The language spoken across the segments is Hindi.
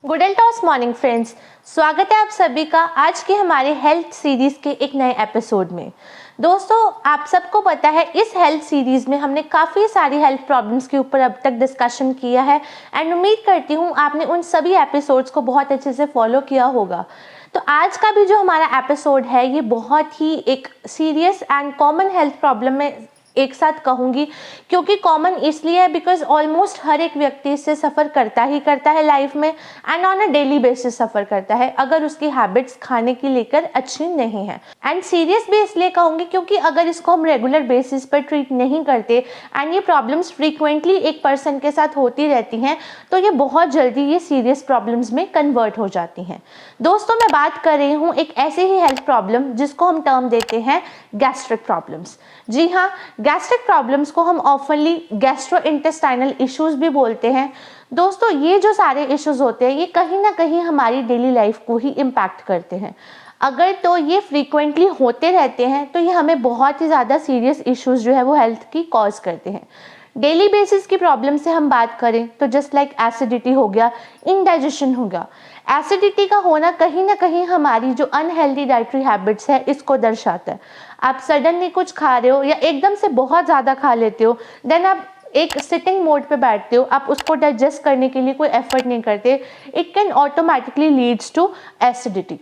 Good and toss morning friends, स्वागत है आप सभी का आज के हमारे हेल्थ सीरीज के एक नए एपिसोड में। दोस्तों, आप सबको पता है इस हेल्थ सीरीज में हमने काफ़ी सारी हेल्थ प्रॉब्लम्स के ऊपर अब तक डिस्कशन किया है एंड उम्मीद करती हूँ आपने उन सभी एपिसोड्स को बहुत अच्छे से फॉलो किया होगा। तो आज का भी जो हमारा एपिसोड है ये बहुत ही एक serious and common health problem में एक साथ कहूँगी, क्योंकि कॉमन इसलिए है बिकॉज ऑलमोस्ट हर एक व्यक्ति इससे सफ़र करता ही करता है लाइफ में and on a daily basis suffer करता है अगर उसकी हैबिट्स खाने की लेकर अच्छी नहीं है। एंड सीरियस भी इसलिए कहूँगी क्योंकि अगर इसको हम रेगुलर बेसिस पर ट्रीट नहीं करते एंड ये प्रॉब्लम्स फ्रीक्वेंटली एक पर्सन के साथ होती रहती हैं तो ये बहुत जल्दी ये सीरियस प्रॉब्लम्स में कन्वर्ट हो जाती हैं। दोस्तों, मैं बात कर रही हूँ एक ऐसे ही हेल्थ प्रॉब्लम जिसको हम टर्म देते हैं गैस्ट्रिक प्रॉब्लम्स। जी हाँ, गैस्ट्रिक प्रॉब्लम्स को हम ऑफनली गैस्ट्रोइंटेस्टाइनल इश्यूज भी बोलते हैं। दोस्तों, ये जो सारे इश्यूज होते हैं ये कहीं ना कहीं हमारी डेली लाइफ को ही इम्पैक्ट करते हैं। अगर तो ये फ्रीक्वेंटली होते रहते हैं तो ये हमें बहुत ही ज़्यादा सीरियस इश्यूज जो है वो हेल्थ की कॉज करते हैं। डेली बेसिस की प्रॉब्लम से हम बात करें तो जस्ट लाइक एसिडिटी हो गया, इंडाइजेशन हो गया। एसिडिटी का होना कहीं ना कहीं हमारी जो अनहेल्दी डाइटरी हैबिट्स है इसको दर्शाता है। आप सडनली कुछ खा रहे हो या एकदम से बहुत ज़्यादा खा लेते हो, देन आप एक सिटिंग मोड पे बैठते हो, आप उसको डाइजेस्ट करने के लिए कोई एफर्ट नहीं करते, it can automatically leads to acidity.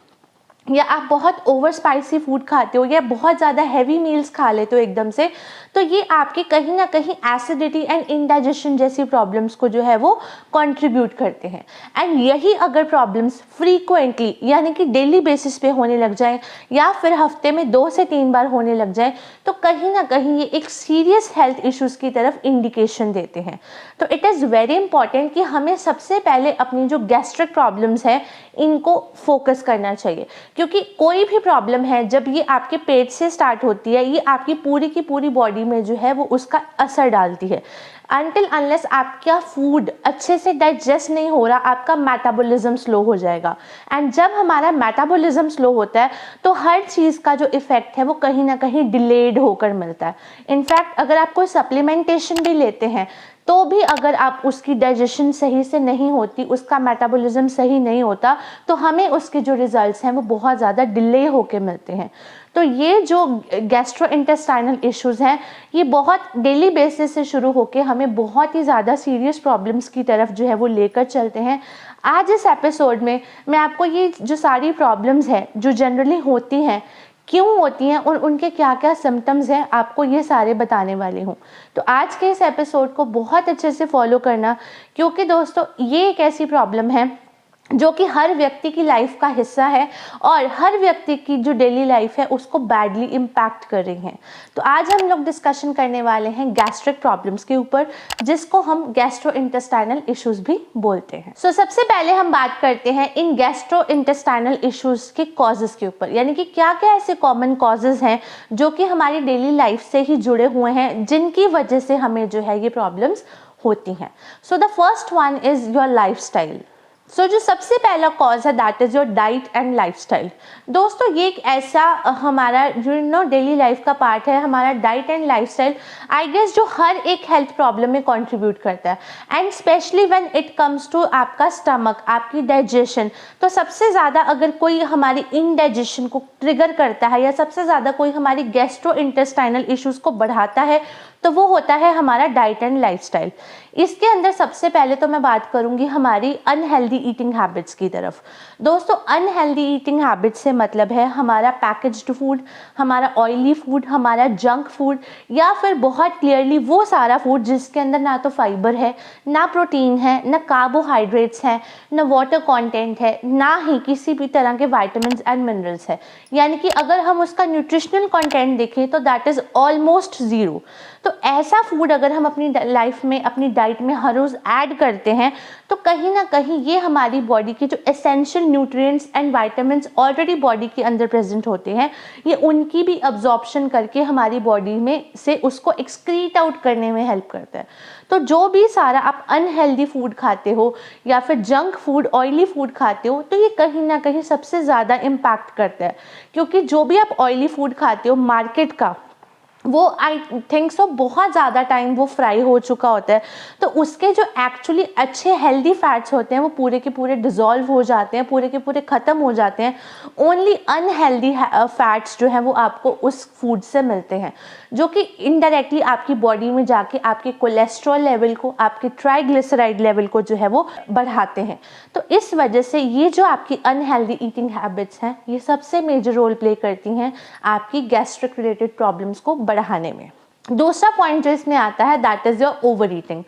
या आप बहुत ओवर स्पाइसी फूड खाते हो या बहुत ज़्यादा हैवी मील्स खा लेते हो एकदम से, तो ये आपके कहीं ना कहीं एसिडिटी एंड इंडाइजेशन जैसी प्रॉब्लम्स को जो है वो कंट्रीब्यूट करते हैं। एंड यही अगर प्रॉब्लम्स फ्रीक्वेंटली यानी कि डेली बेसिस पे होने लग जाए या फिर हफ्ते में 2 से 3 बार होने लग जाए तो कहीं ना कहीं ये एक सीरियस हेल्थ इश्यूज़ की तरफ इंडिकेशन देते हैं। तो इट इज़ वेरी इंपॉर्टेंट कि हमें सबसे पहले अपनी जो गैस्ट्रिक प्रॉब्लम्स है इनको फोकस करना चाहिए, क्योंकि कोई भी प्रॉब्लम है जब ये आपके पेट से स्टार्ट होती है ये आपकी पूरी की पूरी बॉडी में जो है वो उसका असर डालती है। अनटिल अनलेस आपका फूड अच्छे से डाइजेस्ट नहीं हो रहा आपका मेटाबॉलिज्म स्लो हो जाएगा। एंड जब हमारा मेटाबॉलिज्म स्लो होता है तो हर चीज़ का जो इफेक्ट है वो कहीं ना कहीं डिलेड होकर मिलता है। इनफैक्ट अगर आप कोई सप्लीमेंटेशन भी लेते हैं तो भी अगर आप उसकी डाइजेशन सही से नहीं होती, उसका मेटाबॉलिज्म सही नहीं होता, तो हमें उसके जो रिजल्ट्स हैं वो बहुत ज़्यादा डिले होके मिलते हैं। तो ये जो गैस्ट्रोइंटेस्टाइनल इश्यूज़ हैं ये बहुत डेली बेसिस से शुरू होके हमें बहुत ही ज़्यादा सीरियस प्रॉब्लम्स की तरफ जो है वो लेकर चलते हैं। आज इस एपिसोड में मैं आपको ये जो सारी प्रॉब्लम्स हैं जो जनरली होती हैं, क्यों होती हैं और उनके क्या क्या सिम्टम्स हैं, आपको ये सारे बताने वाली हूँ। तो आज के इस एपिसोड को बहुत अच्छे से फॉलो करना, क्योंकि दोस्तों ये एक ऐसी प्रॉब्लम है जो कि हर व्यक्ति की लाइफ का हिस्सा है और हर व्यक्ति की जो डेली लाइफ है उसको बैडली इम्पैक्ट कर रही हैं। तो आज हम लोग डिस्कशन करने वाले हैं गैस्ट्रिक प्रॉब्लम्स के ऊपर, जिसको हम गैस्ट्रोइंटेस्टाइनल इश्यूज भी बोलते हैं। सबसे पहले हम बात करते हैं इन गैस्ट्रोइंटेस्टाइनल इश्यूज के कॉजेज के ऊपर, यानी कि क्या क्या ऐसे कॉमन कॉजेज हैं जो कि हमारी डेली लाइफ से ही जुड़े हुए हैं जिनकी वजह से हमें जो है ये प्रॉब्लम्स होती हैं। The first one is your lifestyle. जो सबसे पहला कॉज है that is your diet and lifestyle. दोस्तों, ये एक ऐसा हमारा जो डेली लाइफ का पार्ट है, हमारा diet and lifestyle I guess जो हर एक हेल्थ प्रॉब्लम में कंट्रीब्यूट करता है। And specially when it comes to आपका स्टमक, आपकी डाइजेशन, तो सबसे ज़्यादा अगर कोई हमारी इनडाइजेशन को ट्रिगर करता है या सबसे ज़्यादा कोई हमारी गैस्ट्रोइंटेस्टाइनल इश्यूज़ को बढ़ाता है तो वो होता है हमारा डाइट एंड लाइफस्टाइल। इसके अंदर सबसे पहले तो मैं बात करूंगी हमारी अनहेल्दी ईटिंग हैबिट्स की तरफ। दोस्तों, अनहेल्दी ईटिंग हैबिट्स से मतलब है हमारा पैकेज्ड फूड, हमारा ऑयली फूड, हमारा जंक फूड, या फिर बहुत क्लियरली वो सारा फूड जिसके अंदर ना तो फाइबर है, ना प्रोटीन है, ना कार्बोहाइड्रेट्स हैं, ना वाटर कंटेंट है, ना ही किसी भी तरह के विटामिन्स एंड मिनरल्स है। यानी कि अगर हम उसका न्यूट्रिशनल कंटेंट देखें तो दैट इज़ ऑलमोस्ट ज़ीरो। तो ऐसा फूड अगर हम अपनी लाइफ में, अपनी डाइट में हर रोज़ ऐड करते हैं तो कहीं ना कहीं ये हमारी बॉडी की जो essential nutrients and vitamins already body के अंदर प्रेजेंट होते हैं ये उनकी भी अब्जॉर्प्शन करके हमारी बॉडी में से उसको एक्सक्रीट आउट करने में हेल्प करता है। तो जो भी सारा आप अनहेल्दी फूड खाते हो या फिर जंक फूड, ऑयली फूड खाते हो, तो ये कहीं ना कहीं सबसे ज़्यादा इम्पैक्ट करता है, क्योंकि जो भी आप ऑयली फूड खाते हो मार्केट का वो आई थिंक सो बहुत ज़्यादा टाइम वो फ्राई हो चुका होता है, तो उसके जो एक्चुअली अच्छे हेल्दी फैट्स होते हैं वो पूरे के पूरे डिज़ोल्व हो जाते हैं, पूरे के पूरे ख़त्म हो जाते हैं। ओनली अनहेल्दी फैट्स जो हैं वो आपको उस फूड से मिलते हैं, जो कि इनडायरेक्टली आपकी बॉडी में जाके आपके कोलेस्ट्रॉल लेवल को, आपके ट्राइग्लिसराइड लेवल को जो है वो बढ़ाते हैं। तो इस वजह से ये जो आपकी अनहेल्दी ईटिंग हैबिट्स हैं, ये सबसे मेजर रोल प्ले करती हैं आपकी गैस्ट्रिक रिलेटेड प्रॉब्लम्स को बढ़ाने में। दूसरा पॉइंट जो इसमें आता है, that is your over eating.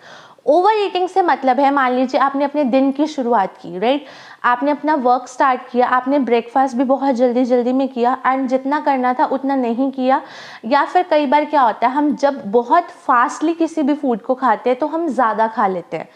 Over eating से मतलब है, मान लीजिए आपने अपने दिन की शुरुआत की, राइट, आपने अपना वर्क स्टार्ट किया, आपने ब्रेकफास्ट भी बहुत जल्दी जल्दी में किया एंड जितना करना था उतना नहीं किया। या फिर कई बार क्या होता है, हम जब बहुत फास्टली किसी भी फूड को खाते हैं तो हम ज़्यादा खा लेते हैं,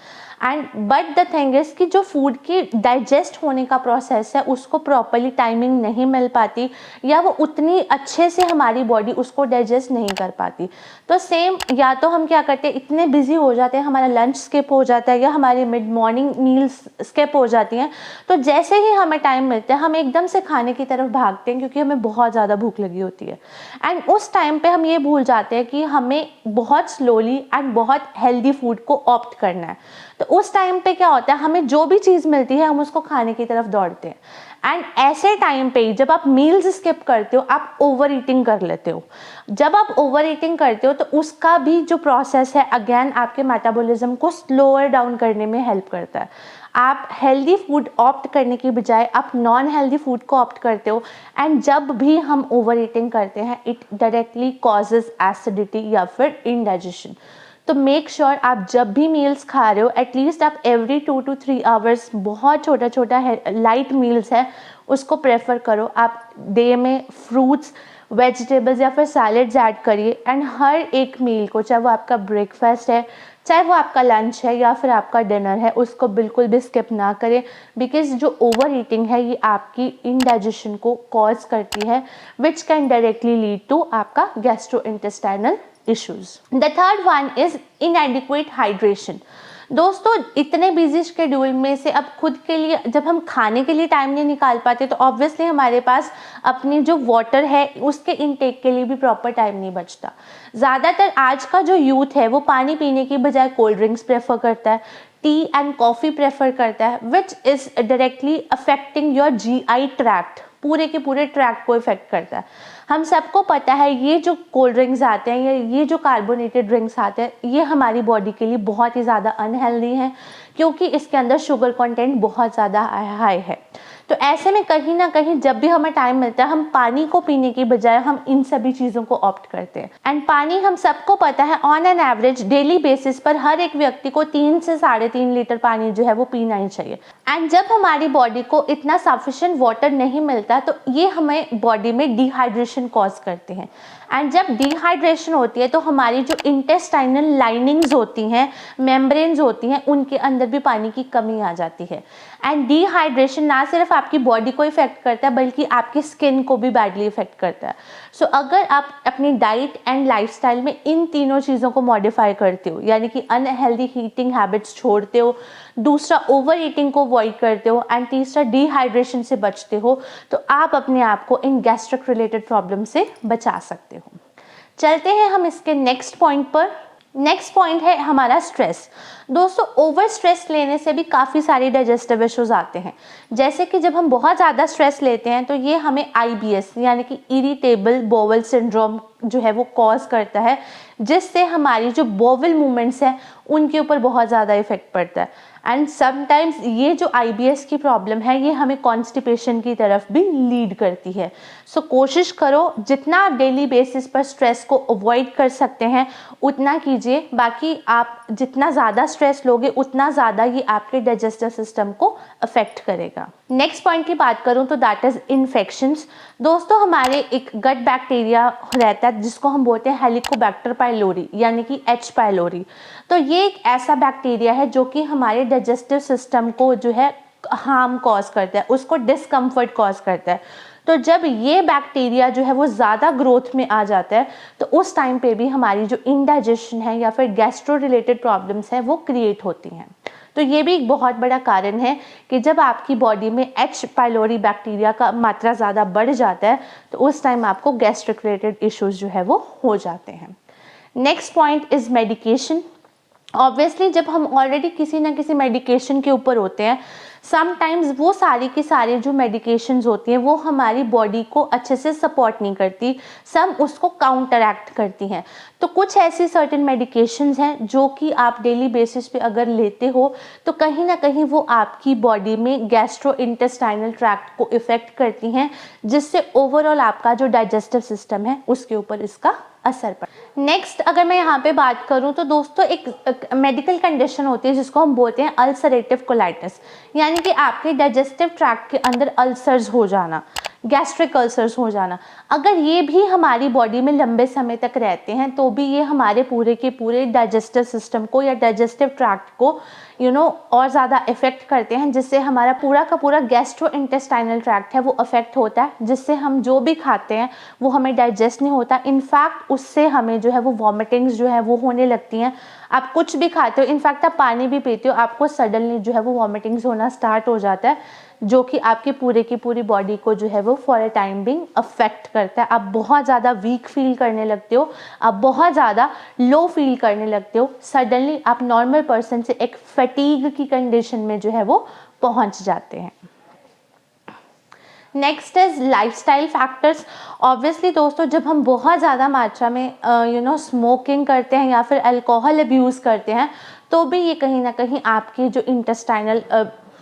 and but the thing is कि जो फूड की डाइजेस्ट होने का प्रोसेस है उसको प्रॉपरली टाइमिंग नहीं मिल पाती, या वो उतनी अच्छे से हमारी बॉडी उसको डाइजेस्ट नहीं कर पाती। तो सेम, या तो हम क्या करते हैं, इतने बिजी हो जाते हैं, हमारा लंच स्किप हो जाता है या हमारी मिड मॉर्निंग मील्स स्किप हो जाती हैं, तो जैसे ही हमें टाइम मिलता है हम एकदम से खाने की तरफ भागते हैं क्योंकि हमें बहुत ज़्यादा भूख लगी होती है। एंड उस टाइम पे हम ये भूल जाते हैं कि हमें बहुत स्लोली एंड बहुत हेल्दी फूड को ऑप्ट करना है। तो उस टाइम पे क्या होता है, हमें जो भी चीज़ मिलती है हम उसको खाने की तरफ दौड़ते हैं, एंड ऐसे टाइम पे जब आप मील्स स्किप करते हो आप ओवर ईटिंग कर लेते हो। जब आप ओवर ईटिंग करते हो तो उसका भी जो प्रोसेस है अगेन आपके मेटाबॉलिज्म को स्लोअर डाउन करने में हेल्प करता है। आप हेल्दी फूड ऑप्ट करने की बजाय आप नॉन हेल्दी फूड को ऑप्ट करते हो, एंड जब भी हम ओवर ईटिंग करते हैं इट डायरेक्टली कॉजेज एसिडिटी या फिर इंडाइजेशन। तो मेक श्योर आप जब भी मील्स खा रहे हो एटलीस्ट आप एवरी 2 to 3 आवर्स बहुत छोटा छोटा लाइट मील्स है उसको प्रेफर करो। आप डे में फ्रूट्स, वेजिटेबल्स या फिर सैलेड्स ऐड करिए, एंड हर एक मील को, चाहे वो आपका ब्रेकफास्ट है, चाहे वो आपका लंच है या फिर आपका डिनर है, उसको बिल्कुल भी स्किप ना करें, बिकॉज जो ओवर ईटिंग है ये आपकी इंडाइजेशन को कॉज करती है, which can directly lead to आपका gastrointestinal issues. The third one is inadequate hydration. दोस्तों, इतने बिजी शेड्यूल में से अब खुद के लिए जब हम खाने के लिए टाइम नहीं निकाल पाते तो ऑब्वियसली हमारे पास अपनी जो वाटर है उसके इनटेक के लिए भी प्रॉपर टाइम नहीं बचता। ज़्यादातर आज का जो यूथ है वो पानी पीने की बजाय कोल्ड ड्रिंक्स प्रेफर करता है, टी एंड कॉफ़ी प्रेफर करता है, which is directly affecting your GI tract, पूरे के पूरे ट्रैक्ट को इफेक्ट करता है। हम सबको पता है ये जो कोल्ड ड्रिंक्स आते हैं या ये जो कार्बोनेटेड ड्रिंक्स आते हैं ये हमारी बॉडी के लिए बहुत ही ज़्यादा अनहेल्दी हैं, क्योंकि इसके अंदर शुगर कंटेंट बहुत ज़्यादा हाई है। तो ऐसे में कहीं ना कहीं जब भी हमें टाइम मिलता है हम पानी को पीने की बजाय हम इन सभी चीज़ों को ऑप्ट करते हैं। एंड पानी हम सबको पता है on an average daily basis पर हर एक व्यक्ति को 3 से 3.5 लीटर पानी जो है वो पीना ही चाहिए। एंड जब हमारी बॉडी को इतना सफिशिएंट वाटर नहीं मिलता तो ये हमें बॉडी में डिहाइड्रेशन कॉज करते हैं, एंड जब डिहाइड्रेशन होती है तो हमारी जो इंटेस्टाइनल लाइनिंग्स होती हैं, मेम्ब्रेन्स होती हैं, उनके अंदर भी पानी की कमी आ जाती है। एंड डिहाइड्रेशन ना सिर्फ आपकी बॉडी को इफेक्ट करता है बल्कि आपकी स्किन को भी बैडली इफेक्ट करता है। सो अगर आप अपनी डाइट एंड लाइफस्टाइल में इन तीनों चीज़ों को मॉडिफाई करते हो, यानी कि अनहेल्दी ईटिंग हैबिट्स छोड़ते हो, दूसरा ओवर ईटिंग को अवॉइड करते हो, एंड तीसरा डिहाइड्रेशन से बचते हो, तो आप अपने आप को इन गैस्ट्रिक रिलेटेड प्रॉब्लम से बचा सकते हो। चलते हैं हम इसके नेक्स्ट पॉइंट पर। नेक्स्ट पॉइंट है हमारा स्ट्रेस। दोस्तों, ओवर स्ट्रेस लेने से भी काफ़ी सारी डाइजेस्टिव इश्यूज आते हैं, जैसे कि जब हम बहुत ज़्यादा स्ट्रेस लेते हैं तो ये हमें IBS यानी कि इरिटेबल बोवल सिंड्रोम जो है वो कॉज करता है, जिससे हमारी जो बोवल मूवमेंट्स हैं उनके ऊपर बहुत ज़्यादा इफेक्ट पड़ता है। एंड समटाइम्स ये जो IBS की प्रॉब्लम है ये हमें कॉन्स्टिपेशन की तरफ भी लीड करती है। सो कोशिश करो जितना आप डेली बेसिस पर स्ट्रेस को अवॉइड कर सकते हैं उतना कीजिए। बाकी आप जितना ज़्यादा स्ट्रेस लोगे उतना ज़्यादा ये आपके डाइजेस्टिव सिस्टम को अफेक्ट करेगा। नेक्स्ट पॉइंट की बात करूं तो दैट इज इन्फेक्शंस। दोस्तों, हमारे एक गट बैक्टीरिया रहता है जिसको हम बोलते हैं हेलिकोबैक्टर पाइलोरी यानी कि H पाइलोरी। तो ये एक ऐसा बैक्टीरिया है जो कि हमारे डाइजेस्टिव सिस्टम को जो है हार्म कॉज करता है, उसको डिस्कम्फर्ट कॉज करता है। तो जब ये बैक्टीरिया जो है वो ज़्यादा ग्रोथ में आ जाता है तो उस टाइम पे भी हमारी जो इंडाइजेशन है या फिर गैस्ट्रो रिलेटेड प्रॉब्लम्स हैं वो क्रिएट होती हैं। तो ये भी एक बहुत बड़ा कारण है कि जब आपकी बॉडी में एच पाइलोरी बैक्टीरिया का मात्रा ज़्यादा बढ़ जाता है तो उस टाइम आपको गैस्ट्रिक रिलेटेड इश्यूज जो है वो हो जाते हैं। Next point is medication. Obviously जब हम ऑलरेडी किसी ना किसी मेडिकेशन के ऊपर होते हैं, समटाइम्स वो सारी की सारी जो मेडिकेशंस होती हैं वो हमारी बॉडी को अच्छे से सपोर्ट नहीं करती, सब उसको काउंटरएक्ट करती हैं। तो कुछ ऐसी सर्टेन मेडिकेशंस हैं जो कि आप डेली बेसिस पे अगर लेते हो तो कहीं ना कहीं वो आपकी बॉडी में गैस्ट्रो इंटेस्टाइनल ट्रैक्ट को इफ़ेक्ट करती हैं, जिससे ओवरऑल आपका जो डाइजेस्टिव सिस्टम है उसके ऊपर इसका असर पड़ा। नेक्स्ट अगर मैं यहाँ पे बात करूँ तो दोस्तों एक मेडिकल कंडीशन होती है जिसको हम बोलते हैं अल्सरेटिव कोलाइटिस, यानी कि आपके डाइजेस्टिव ट्रैक्ट के अंदर अल्सर्स हो जाना, गैस्ट्रिक अल्सर्स हो जाना। अगर ये भी हमारी बॉडी में लंबे समय तक रहते हैं तो भी ये हमारे पूरे के पूरे डाइजेस्टिव सिस्टम को या डाइजेस्टिव ट्रैक्ट को और ज़्यादा इफेक्ट करते हैं, जिससे हमारा पूरा का पूरा गैस्ट्रो इंटेस्टाइनल ट्रैक्ट है वो अफेक्ट होता है, जिससे हम जो भी खाते हैं वो हमें डाइजेस्ट नहीं होता। इनफैक्ट उससे हमें जो है वो वॉमिटिंग्स जो है वो होने लगती हैं। आप कुछ भी खाते हो, इनफैक्ट आप पानी भी पीते हो, आपको सडनली जो है वो वॉमिटिंग्स होना स्टार्ट हो जाता है, जो कि आपकी पूरे की पूरी बॉडी को जो है वो for a time being affect करता है। आप बहुत ज़्यादा वीक फील करने लगते हो, आप बहुत ज़्यादा लो फील करने लगते हो, सडनली आप नॉर्मल पर्सन से एक फटीग की कंडीशन में जो है वो पहुंच जाते हैं। Next is lifestyle factors. Obviously दोस्तों जब हम बहुत ज़्यादा मात्रा में स्मोकिंग करते हैं या फिर अल्कोहल अब्यूज़ करते हैं तो भी ये कहीं ना कहीं आपकी जो इंटेस्टाइनल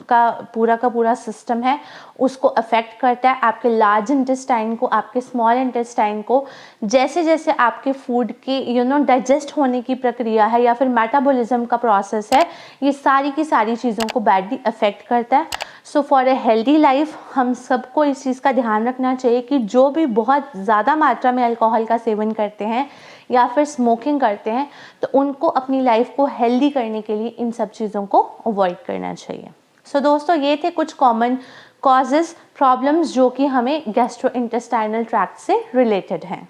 का पूरा सिस्टम है उसको अफेक्ट करता है, आपके लार्ज इंटेस्टाइन को, आपके स्मॉल इंटेस्टाइन को। जैसे जैसे आपके फूड की डाइजेस्ट होने की प्रक्रिया है या फिर मेटाबॉलिज्म का प्रोसेस है, ये सारी की सारी चीज़ों को बैडली अफेक्ट करता है। So for a healthy life हम सबको इस चीज़ का ध्यान रखना चाहिए कि जो भी बहुत ज़्यादा मात्रा में अल्कोहल का सेवन करते हैं या फिर स्मोकिंग करते हैं तो उनको अपनी लाइफ को हेल्दी करने के लिए इन सब चीज़ों को अवॉइड करना चाहिए। सो दोस्तों ये थे कुछ कॉमन कॉजेज़ प्रॉब्लम्स जो कि हमें गैस्ट्रो इंटेस्टाइनल ट्रैक्ट से रिलेटेड हैं।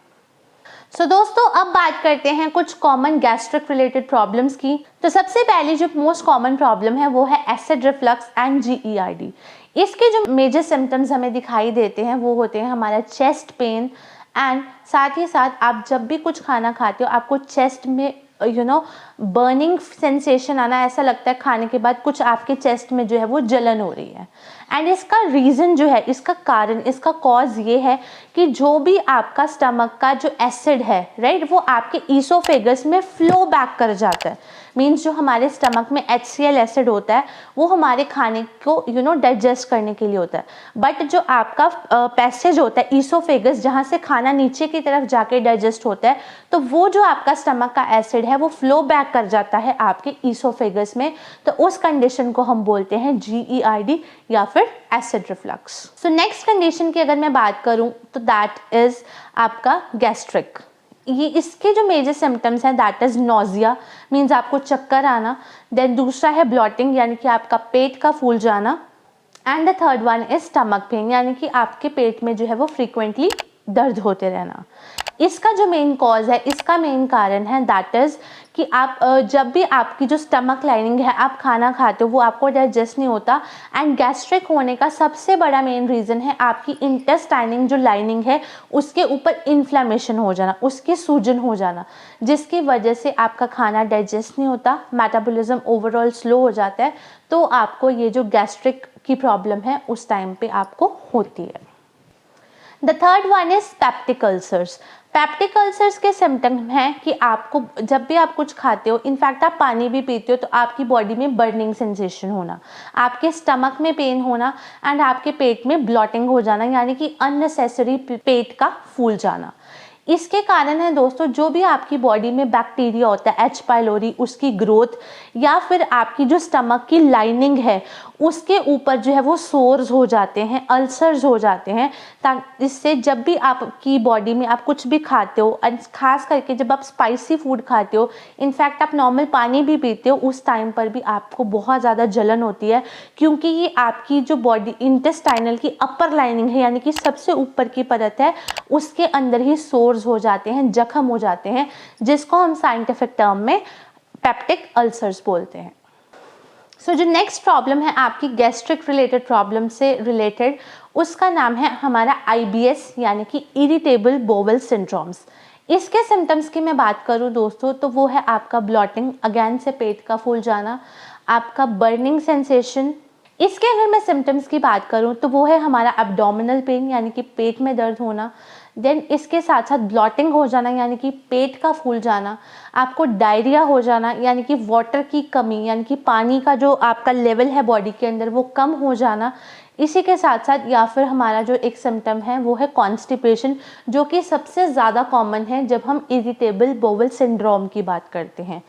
सो दोस्तों अब बात करते हैं कुछ कॉमन गैस्ट्रिक रिलेटेड प्रॉब्लम्स की। तो सबसे पहली जो मोस्ट कॉमन प्रॉब्लम है वो है एसिड रिफ्लक्स एंड GERD। इसके जो मेजर सिम्टम्स हमें दिखाई देते हैं वो होते हैं हमारा चेस्ट पेन एंड साथ ही साथ आप जब भी कुछ खाना खाते हो आपको चेस्ट में बर्निंग सेंसेशन आना, ऐसा लगता है खाने के बाद कुछ आपके चेस्ट में जो है वो जलन हो रही है। एंड इसका रीज़न जो है, इसका कारण, इसका कॉज ये है कि जो भी आपका स्टमक का जो एसिड है राइट वो आपके ईसोफेगस में फ्लो बैक कर जाता है। मीन्स जो हमारे स्टमक में HCl एसिड होता है वो हमारे खाने को डाइजेस्ट करने के लिए होता है, बट जो आपका पैसेज होता है ईसोफेगस जहाँ से खाना नीचे की तरफ जाके डाइजेस्ट होता है तो वो जो आपका स्टमक का एसिड है वो फ्लो बैक कर जाता है आपके ईसोफेगस में। तो उस कंडीशन को हम बोलते हैं GERD या फिर acid reflux. So next condition की अगर मैं बात करूं तो दैट इज आपका गैस्ट्रिक। ये इसके जो मेजर सिम्टम्स हैं दैट इज नोजिया, मीन्स आपको चक्कर आना। देन दूसरा है ब्लॉटिंग यानी कि आपका पेट का फूल जाना। And the third one is stomach pain यानी कि आपके पेट में जो है वो फ्रीक्वेंटली दर्द होते रहना। इसका जो मेन कॉज है, इसका मेन कारण है दैट इज कि आप जब भी आपकी जो स्टमक लाइनिंग है आप खाना खाते हो वो आपको डाइजेस्ट नहीं होता। एंड गैस्ट्रिक होने का सबसे बड़ा मेन रीज़न है आपकी इंटेस्टाइनिंग जो लाइनिंग है उसके ऊपर इन्फ्लेमेशन हो जाना, उसकी सूजन हो जाना, जिसकी वजह से आपका खाना डाइजेस्ट नहीं होता, मेटाबॉलिज्म ओवरऑल स्लो हो जाता है। तो आपको ये जो गैस्ट्रिक की प्रॉब्लम है उस टाइम पे आपको होती है। The third one is peptic ulcers. Peptic ulcers के सिम्टम हैं कि आपको जब भी आप कुछ खाते हो, इनफैक्ट आप पानी भी पीते हो तो आपकी बॉडी में बर्निंग सेंसेशन होना, आपके स्टमक में पेन होना एंड आपके पेट में ब्लॉटिंग हो जाना यानी कि अननेसेसरी पेट का फूल जाना। इसके कारण है दोस्तों जो भी आपकी बॉडी में बैक्टीरिया होता है एच पाइलोरी, उसकी ग्रोथ या फिर आपकी जो स्टमक की लाइनिंग है उसके ऊपर जो है वो सोर्स हो जाते हैं, अल्सर्स हो जाते हैं। इससे जब भी आपकी बॉडी में आप कुछ भी खाते हो, खास करके जब आप स्पाइसी फूड खाते हो, इनफैक्ट आप नॉर्मल पानी भी पीते हो, उस टाइम पर भी आपको बहुत ज़्यादा जलन होती है, क्योंकि ये आपकी जो बॉडी इंटेस्टाइनल की अपर लाइनिंग है यानी कि सबसे ऊपर की परत है उसके अंदर ही सोर्स हो जाते हैं, जख्म हो जाते हैं, जिसको हम साइंटिफिक टर्म में पेप्टिक अल्सर्स बोलते हैं। सो जो नेक्स्ट प्रॉब्लम है आपकी गैस्ट्रिक रिलेटेड प्रॉब्लम से रिलेटेड, उसका नाम है हमारा IBS यानी कि इरिटेबल बोवल सिंड्रोम्स। इसके सिम्टम्स की मैं बात करूं दोस्तों तो वो है आपका ब्लॉटिंग, अगेन से पेट का फूल जाना, आपका बर्निंग सेंसेशन। इसके अगर मैं सिम्टम्स की बात करूं तो वो है हमारा एब्डोमिनल पेन यानी कि पेट में दर्द होना, देन इसके साथ साथ ब्लॉटिंग हो जाना यानी कि पेट का फूल जाना, आपको डायरिया हो जाना यानी कि वाटर की कमी यानी कि पानी का जो आपका लेवल है बॉडी के अंदर वो कम हो जाना। इसी के साथ साथ या फिर हमारा जो एक सिम्टम है वो है कॉन्स्टिपेशन, जो कि सबसे ज़्यादा कॉमन है जब हम इरिटेबल बोवल सिंड्रोम की बात करते हैं।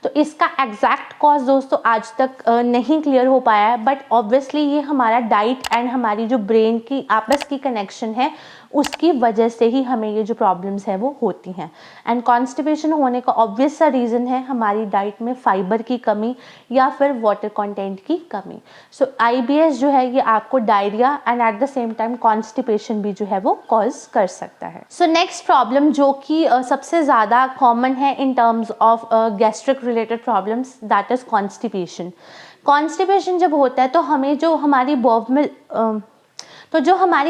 तो इसका एग्जैक्ट कॉज दोस्तों आज तक नहीं क्लियर हो पाया है, बट ऑब्वियसली ये हमारा डाइट एंड हमारी जो ब्रेन की आपस की कनेक्शन है उसकी वजह से ही हमें ये जो प्रॉब्लम्स है वो होती हैं। एंड कॉन्स्टिपेशन होने का ऑब्वियस सा रीज़न है हमारी डाइट में फाइबर की कमी या फिर वाटर कंटेंट की कमी। सो IBS जो है ये आपको diarrhoea and at the same time constipation भी जो है वो कॉज कर सकता है। सो नेक्स्ट प्रॉब्लम जो कि सबसे ज़्यादा कॉमन है in terms of gastric related problems, that is constipation. Constipation जब होता है तो हमें जो हमारी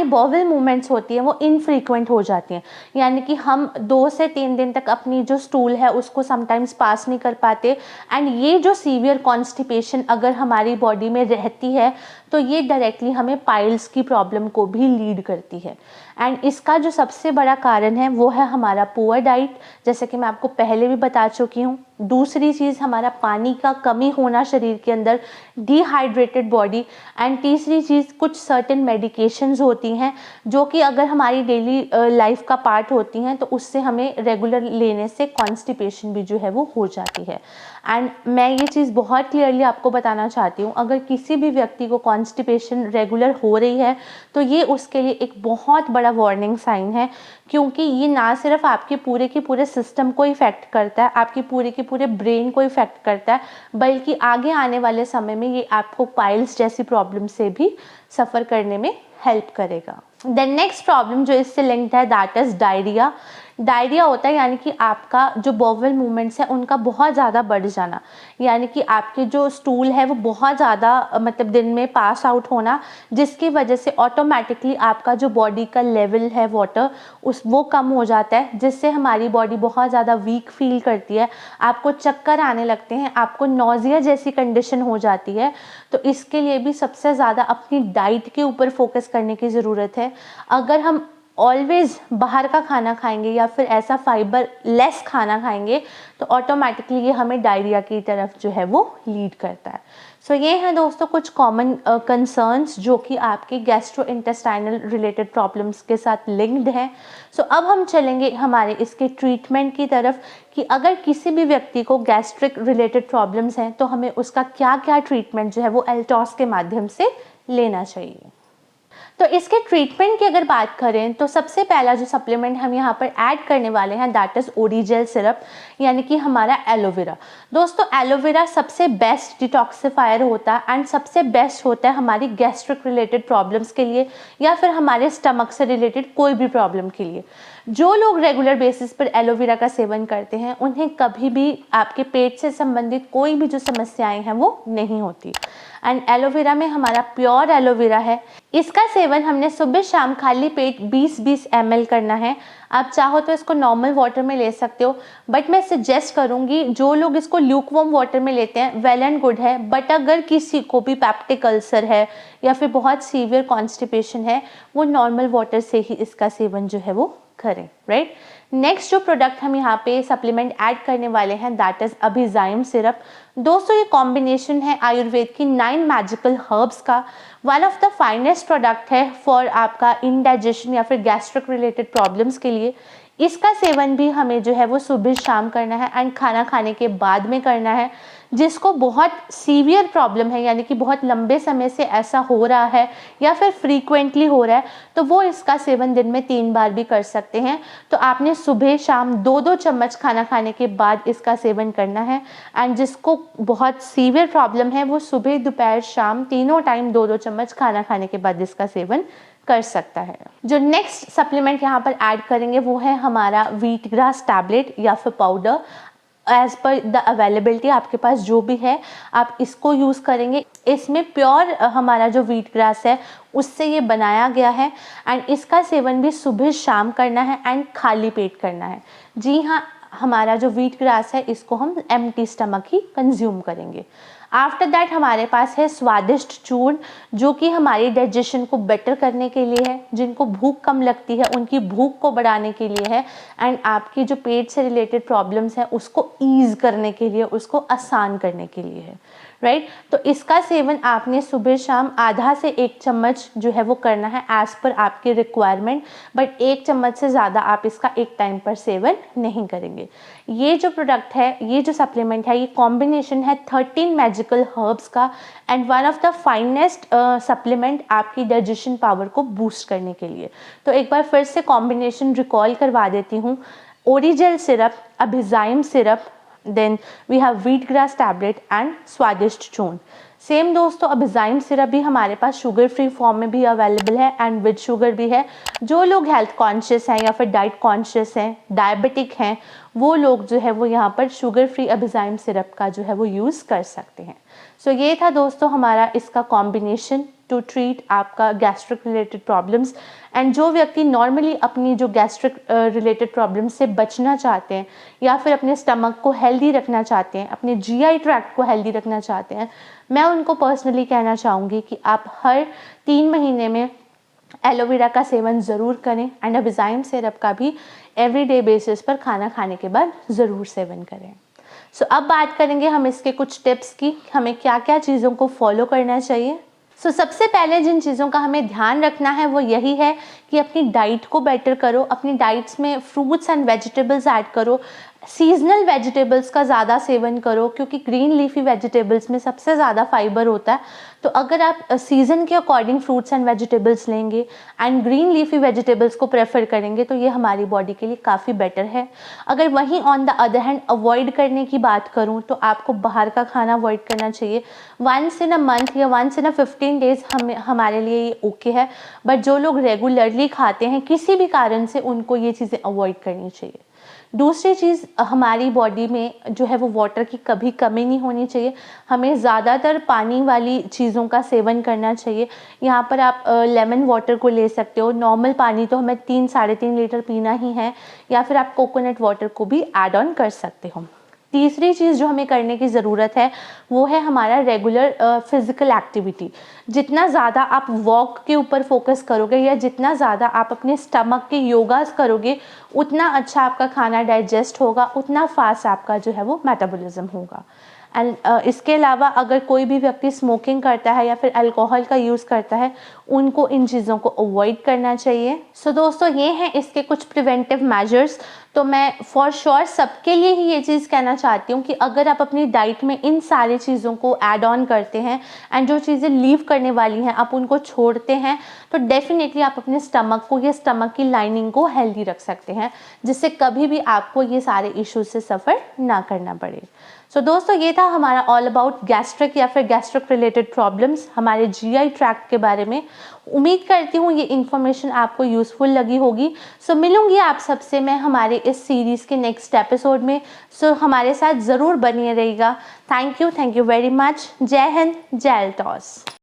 बॉवल मूवमेंट्स होती हैं वो इनफ्रीक्वेंट हो जाती हैं, यानी कि हम 2 से 3 दिन तक अपनी जो स्टूल है उसको समटाइम्स पास नहीं कर पाते। एंड ये जो सीवियर कॉन्स्टिपेशन अगर हमारी बॉडी में रहती है तो ये डायरेक्टली हमें पाइल्स की प्रॉब्लम को भी लीड करती है। एंड इसका जो सबसे बड़ा कारण है वो है हमारा पुअर डाइट, जैसे कि मैं आपको पहले भी बता चुकी हूँ। दूसरी चीज़ हमारा पानी का कमी होना शरीर के अंदर, डिहाइड्रेटेड बॉडी। एंड तीसरी चीज़ कुछ सर्टेन मेडिकेशंस होती हैं जो कि अगर हमारी डेली लाइफ का पार्ट होती हैं तो उससे हमें रेगुलर लेने से कॉन्स्टिपेशन भी जो है वो हो जाती है। एंड मैं ये चीज़ बहुत क्लियरली आपको बताना चाहती हूँ, अगर किसी भी व्यक्ति को कॉन्स्टिपेशन रेगुलर हो रही है तो ये उसके लिए एक बहुत बड़ा वार्निंग साइन है, क्योंकि ये ना सिर्फ आपके पूरे के पूरे सिस्टम को इफ़ेक्ट करता है, आपके पूरे के पूरे ब्रेन को इफ़ेक्ट करता है, बल्कि आगे आने वाले समय में ये आपको पाइल्स जैसी प्रॉब्लम से भी सफ़र करने में हेल्प करेगा। देन नेक्स्ट प्रॉब्लम जो इससे लिंक्ड है दैट इज़ डायरिया। डायरिया होता है यानी कि आपका जो बॉवल मूवमेंट्स है उनका बहुत ज़्यादा बढ़ जाना, यानी कि आपके जो स्टूल है वो बहुत ज़्यादा मतलब दिन में पास आउट होना, जिसकी वजह से ऑटोमेटिकली आपका जो बॉडी का लेवल है वाटर वो कम हो जाता है, जिससे हमारी बॉडी बहुत ज़्यादा वीक फील करती है, आपको चक्कर आने लगते हैं, आपको नॉजिया जैसी कंडीशन हो जाती है। तो इसके लिए भी सबसे ज़्यादा अपनी डाइट के ऊपर फोकस करने की ज़रूरत है। अगर हम ऑलवेज़ बाहर का खाना खाएंगे या फिर ऐसा फाइबर लेस खाना खाएंगे तो ऑटोमेटिकली ये हमें डायरिया की तरफ जो है वो लीड करता है। सो ये हैं दोस्तों कुछ कॉमन कंसर्न्स जो कि आपके गैस्ट्रोइंटेस्टाइनल रिलेटेड प्रॉब्लम्स के साथ लिंक्ड हैं। सो अब हम चलेंगे हमारे इसके ट्रीटमेंट की तरफ कि अगर किसी भी व्यक्ति को गैस्ट्रिक रिलेटेड प्रॉब्लम्स हैं तो हमें उसका क्या क्या ट्रीटमेंट जो है वो एल्टॉस के माध्यम से लेना चाहिए। तो इसके ट्रीटमेंट की अगर बात करें तो सबसे पहला जो सप्लीमेंट हम यहाँ पर ऐड करने वाले हैं दैट इज़ ओडिजेल सिरप, यानी कि हमारा एलोवेरा। दोस्तों एलोवेरा सबसे बेस्ट डिटॉक्सिफायर होता है एंड सबसे बेस्ट होता है हमारी गैस्ट्रिक रिलेटेड प्रॉब्लम्स के लिए या फिर हमारे स्टमक से रिलेटेड कोई भी प्रॉब्लम के लिए। जो लोग रेगुलर बेसिस पर एलोवेरा का सेवन करते हैं उन्हें कभी भी आपके पेट से संबंधित कोई भी जो समस्याएं हैं वो नहीं होती। एंड एलोवेरा में हमारा प्योर एलोवेरा है, इसका सेवन हमने सुबह शाम खाली पेट 20-20 ml करना है। आप चाहो तो इसको नॉर्मल वाटर में ले सकते हो, बट मैं सजेस्ट करूँगी जो लोग इसको ल्यूकवार्म वाटर में लेते हैं वेल एंड गुड है, बट अगर किसी को भी पेप्टिक अल्सर है या फिर बहुत सीवियर कॉन्स्टिपेशन है वो नॉर्मल वाटर से ही इसका सेवन जो है वो करें, राइट। नेक्स्ट जो प्रोडक्ट हम यहाँ पे सप्लीमेंट ऐड करने वाले हैं दैट इज़ अभिजाइम सिरप। दोस्तों ये कॉम्बिनेशन है आयुर्वेद की 9 मैजिकल हर्ब्स का, one of the finest product है फॉर आपका इंडाइजेशन या फिर गैस्ट्रिक रिलेटेड प्रॉब्लम्स के लिए। इसका सेवन भी हमें जो है वो सुबह शाम करना है एंड खाना खाने के बाद में करना है। जिसको बहुत सीवियर प्रॉब्लम है यानी कि बहुत लंबे समय से ऐसा हो रहा है या फिर फ्रीक्वेंटली हो रहा है तो वो इसका सेवन दिन में 3 बार भी कर सकते हैं। तो आपने सुबह शाम 2-2 चम्मच खाना खाने के बाद इसका सेवन करना है। एंड जिसको बहुत सीवियर प्रॉब्लम है वो सुबह दोपहर शाम तीनों टाइम 2-2 चम्मच खाना खाने के बाद इसका सेवन कर सकता है। जो नेक्स्ट सप्लीमेंट यहाँ पर ऐड करेंगे वो है हमारा व्हीट ग्रास टैबलेट या फिर पाउडर। एज पर द अवेलेबिलिटी आपके पास जो भी है आप इसको यूज़ करेंगे। इसमें प्योर हमारा जो व्हीट ग्रास है उससे ये बनाया गया है एंड इसका सेवन भी सुबह शाम करना है एंड खाली पेट करना है। जी हाँ, हमारा जो व्हीट ग्रास है इसको हम एम्प्टी स्टमक ही कंज्यूम करेंगे। आफ्टर दैट हमारे पास है स्वादिष्ट चूर्ण, जो कि हमारी डाइजेशन को बेटर करने के लिए है, जिनको भूख कम लगती है उनकी भूख को बढ़ाने के लिए है एंड आपकी जो पेट से रिलेटेड प्रॉब्लम्स हैं उसको ईज़ करने के लिए, उसको आसान करने के लिए है, राइट। तो इसका सेवन आपने सुबह शाम आधा से 1 चम्मच जो है वो करना है एज़ पर आपकी रिक्वायरमेंट, बट 1 चम्मच से ज़्यादा आप इसका एक टाइम पर सेवन नहीं करेंगे। ये जो प्रोडक्ट है, ये जो सप्लीमेंट है, ये कॉम्बिनेशन है 13 मैजिकल हर्ब्स का and one of the finest supplement आपकी डाइजेशन पावर को बूस्ट करने के लिए। तो एक बार फिर से कॉम्बिनेशन रिकॉल करवा देती हूँ। ओरिजेल सिरप, अभिजाइम syrup, then we have wheat grass tablet and स्वादिष्ट चूर्ण। सेम दोस्तों, अभिजाइम सिरप भी हमारे पास शुगर फ्री फॉर्म में भी अवेलेबल है एंड विद शुगर भी है। जो लोग हेल्थ कॉन्शियस हैं या फिर डाइट कॉन्शियस हैं, डायबिटिक हैं, वो लोग जो है वो यहाँ पर शुगर फ्री अभिजाइम सिरप का जो है वो यूज़ कर सकते हैं। सो ये था दोस्तों हमारा इसका कॉम्बिनेशन टू ट्रीट आपका गैस्ट्रिक रिलेटेड प्रॉब्लम्स। एंड जो व्यक्ति नॉर्मली अपनी जो गैस्ट्रिक रिलेटेड प्रॉब्लम्स से बचना चाहते हैं या फिर अपने स्टमक को हेल्दी रखना चाहते हैं, अपने जीआई ट्रैक्ट को हेल्दी रखना चाहते हैं, मैं उनको पर्सनली कहना चाहूँगी कि आप हर 3 महीने में एलोवेरा का सेवन ज़रूर करें एंड अभिजाइम सिरप का भी एवरीडे बेसिस पर खाना खाने के बाद ज़रूर सेवन करें। सो अब बात करेंगे हम इसके कुछ टिप्स की, हमें क्या क्या चीज़ों को फॉलो करना चाहिए। सबसे पहले जिन चीज़ों का हमें ध्यान रखना है वो यही है कि अपनी डाइट को बेटर करो, अपनी डाइट्स में फ्रूट्स एंड वेजिटेबल्स ऐड करो, सीजनल वेजिटेबल्स का ज़्यादा सेवन करो, क्योंकि ग्रीन लीफी वेजिटेबल्स में सबसे ज़्यादा फाइबर होता है। तो अगर आप सीज़न के अकॉर्डिंग फ्रूट्स एंड वेजिटेबल्स लेंगे एंड ग्रीन लीफी वेजिटेबल्स को प्रेफर करेंगे तो ये हमारी बॉडी के लिए काफ़ी बेटर है। अगर वहीं on the other hand avoid करने की बात करूँ तो आपको बाहर का खाना अवॉइड करना चाहिए। वंस इन अ मंथ या वंस इन अ 15 डेज़ हमारे लिए ये ओके है, बट जो लोग रेगुलरली खाते हैं किसी भी कारण से उनको ये चीज़ें अवॉइड करनी चाहिए। दूसरी चीज़, हमारी बॉडी में जो है वो वाटर की कभी कमी नहीं होनी चाहिए। हमें ज़्यादातर पानी वाली चीज़ों का सेवन करना चाहिए। यहाँ पर आप लेमन वाटर को ले सकते हो। नॉर्मल पानी तो हमें 3-3.5 लीटर पीना ही है, या फिर आप कोकोनट वाटर को भी ऐड ऑन कर सकते हो। तीसरी चीज़ जो हमें करने की ज़रूरत है वो है हमारा रेगुलर फिज़िकल एक्टिविटी। जितना ज़्यादा आप वॉक के ऊपर फोकस करोगे या जितना ज़्यादा आप अपने स्टमक के योगास करोगे उतना अच्छा आपका खाना डाइजेस्ट होगा, उतना फास्ट आपका जो है वो मेटाबॉलिज्म होगा। एंड इसके अलावा अगर कोई भी व्यक्ति स्मोकिंग करता है या फिर अल्कोहल का यूज़ करता है, उनको इन चीज़ों को अवॉइड करना चाहिए। सो दोस्तों, ये हैं इसके कुछ प्रिवेंटिव मेजर्स। तो मैं फॉर श्योर सबके लिए ही ये चीज़ कहना चाहती हूँ कि अगर आप अपनी डाइट में इन सारी चीज़ों को ऐड ऑन करते हैं एंड जो चीज़ें लीव करने वाली हैं आप उनको छोड़ते हैं, तो डेफिनेटली आप अपने स्टमक को या स्टमक की लाइनिंग को हेल्दी रख सकते हैं, जिससे कभी भी आपको ये सारे इश्यूज से सफ़र ना करना पड़े। सो दोस्तों, ये था हमारा ऑल अबाउट गैस्ट्रिक या फिर गैस्ट्रिक रिलेटेड प्रॉब्लम्स, हमारे जीआई ट्रैक्ट के बारे में। उम्मीद करती हूँ ये इन्फॉर्मेशन आपको यूज़फुल लगी होगी। सो मिलूंगी आप सबसे मैं हमारे इस सीरीज़ के नेक्स्ट एपिसोड में। सो हमारे साथ ज़रूर बनिए रहिएगा। Thank you very much. जय हिंद, जय एल्टॉस।